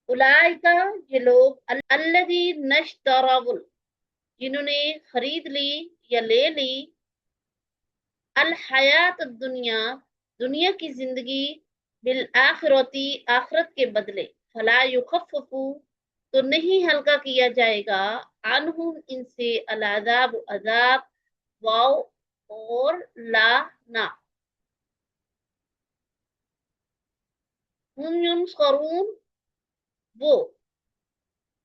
उलाइका ये लोग अल्लज़ी नश्तरावुल जिन्होंने खरीद ली या ले ली अल हयात दुनिया दुनिया की जिंदगी बिल आखिरती आखिरत के बदले फला युखफ़फ़ु तो नहीं हल्का किया जाएगा अनहुम इनसे अल अज़ाब अज़ाब वाव और ला ना हम युनसरून वो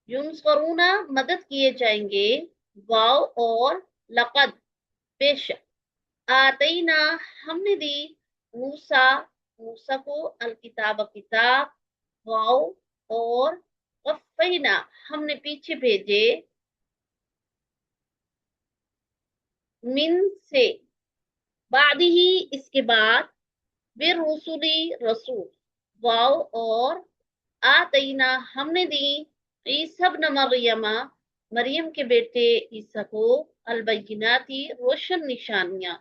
युनसरूना मदद किए जाएंगे वाव और लक़द बेशक आतईना हमने दी मूसा मूसा को अल किताब किताब वाव और वफ़ैना हमने पीछे भेजे मिन से बादी ही इसके बाद बिर रसूली रसूल वाव और आतईना हमने दी ईसा इब्न मरियमा मरियम के बेटे ईसा को अल बैयिनाती रोशन निशानियां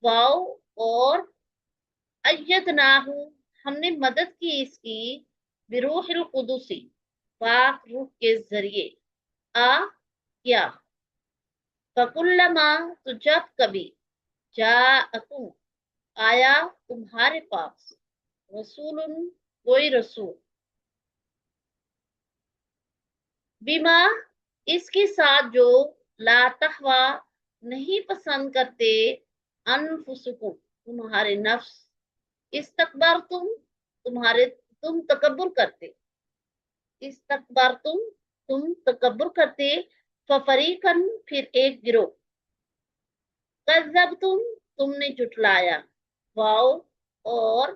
वाव और अय्यदनाहु हमने मदद की इसकी बिरूहिल कुदुसी पाक रूह के जरिए आ क्या फकुल्लमा तो जब कभी जाअकुम आया तुम्हारे पास रसूलुन कोई रसूल बिमा इसके साथ जो ला तहवा नहीं पसंद करते अनफुसुकुम तुम्हारे नफ्स इस्तकबर तुम तकब्बुर करते इस्तकबर तुम तकब्बुर करते फरीकन फिर एक गिरोह कज़्ज़ब तुमने जुटलाया वाओ और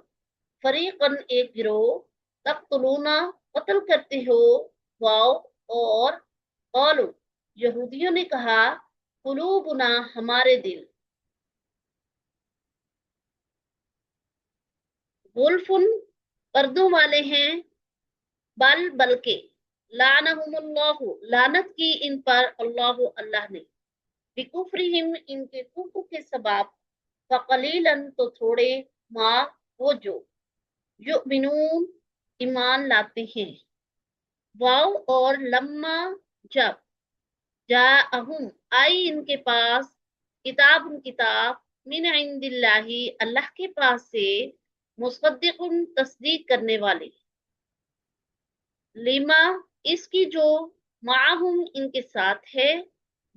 फरीकन एक गिरोह तक़्तुलूना कत्ल करते हो वाओ और कौलू यहूदियों ने कहा कुलूबुना हमारे दिल गुल्फुन पर्दों वाले हैं बल्कि लानहुमुल्लाहु लानत की इन पर अल्लाह ने बिकुफ्रिहिम इनके कुफ्र के सबब फकलीलन तो थोड़े माँ वो जो युमिनून ईमान लाते हैं वाव और लम्मा जब जाअहुम आई इनके पास किताब मिन इंदिल्लाही अल्लाह के पास से मुसद्दिकुन तस्दीक करने वाले लिमा इसकी जो माहुम इनके साथ है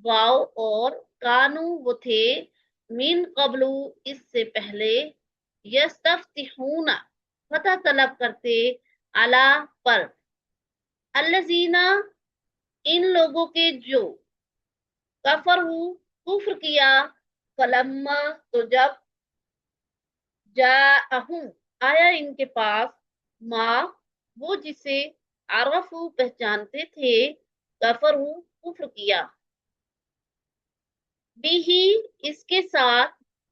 वाव और कानू वो थे मिन कबलू इससे पहले यस्तफ्तिहूना पता तलब करते अला पर अल्लजीना इन लोगों के जो कफरू कुफ्र किया फलम्मा तो जब जाअहुम आया इनके पास माँ वो जिसे अरफू पहचानते थे कफरू कुफ्र किया बिही इसके साथ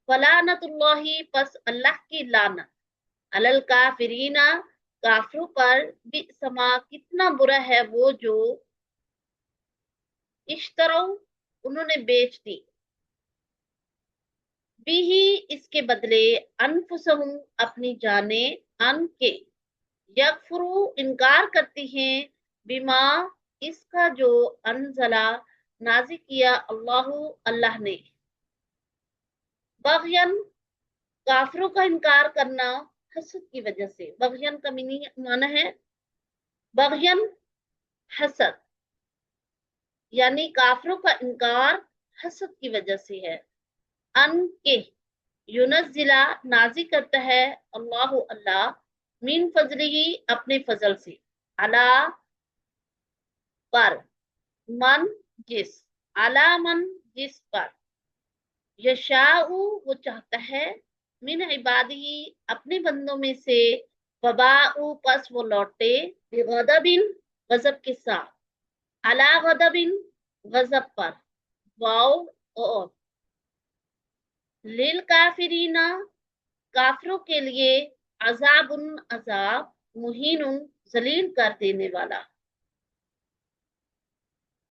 फलानतुल्लाही पस अल्लाह की लानत अलल काफिरीना काफिरों पर बिसमा कितना बुरा है वो जो इश्तरो उन्होंने बेच दी बिही इसके बदले अनफुसहुम अपनी जाने अन के यकफुरु इनकार करती हैं बिमा इसका जो अनजला नाजिल किया अल्लाह ने बग़यन काफिरों का इनकार करना हसद की वजह से बग़यन का माना है बग़यन हसद यानी काफिरों का इनकार हसद की वजह से है अन के युनज़िला नाज़िल करता है अल्लाह मिन फजलिही अपने फजल से अला पर मन जिस अला मन जिस पर यशाऊ वो चाहता है मिन इबादिही अपने बंदों में से फबाऊ पस वो लौटे गज़बिन गज़ब के साथ अला गज़बिन गज़ब पर वाओ और लिल काफिरीना काफिरों के लिए अजाबुन अजाब मुहीनुन जलील कर देने वाला